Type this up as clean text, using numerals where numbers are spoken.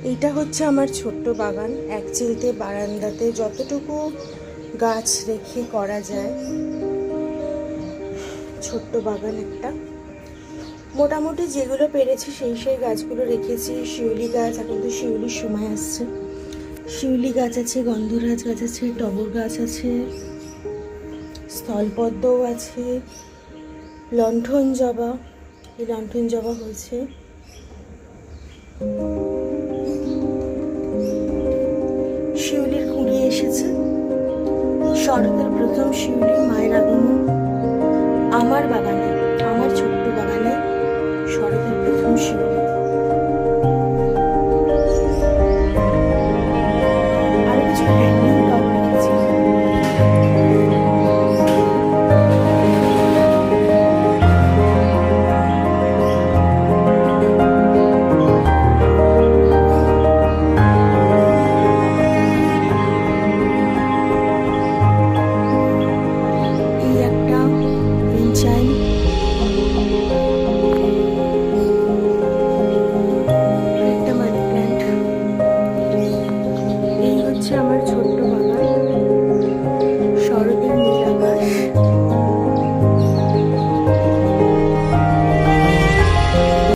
এইটা হচ্ছে আমার ছোট্ট বাগান। এক চিলতে বারান্দাতে যতটুকু গাছ রেখে করা যায়, ছোট্ট বাগান একটা। মোটামুটি যেগুলো পেরেছি সেই গাছগুলো রেখেছি। শিউলি গাছ, এখন তো শিউলির সময় আসছে। শিউলি গাছ আছে, গন্ধরাজ গাছ আছে, টগর গাছ আছে, স্থলপদ্মও আছে, লণ্ঠন জবা, এই লণ্ঠন জবা হয়েছে। শিউলির কুড়ি এসেছে। শরতের প্রথম শিউলি, মায়ের আগমন আমার বাগানে।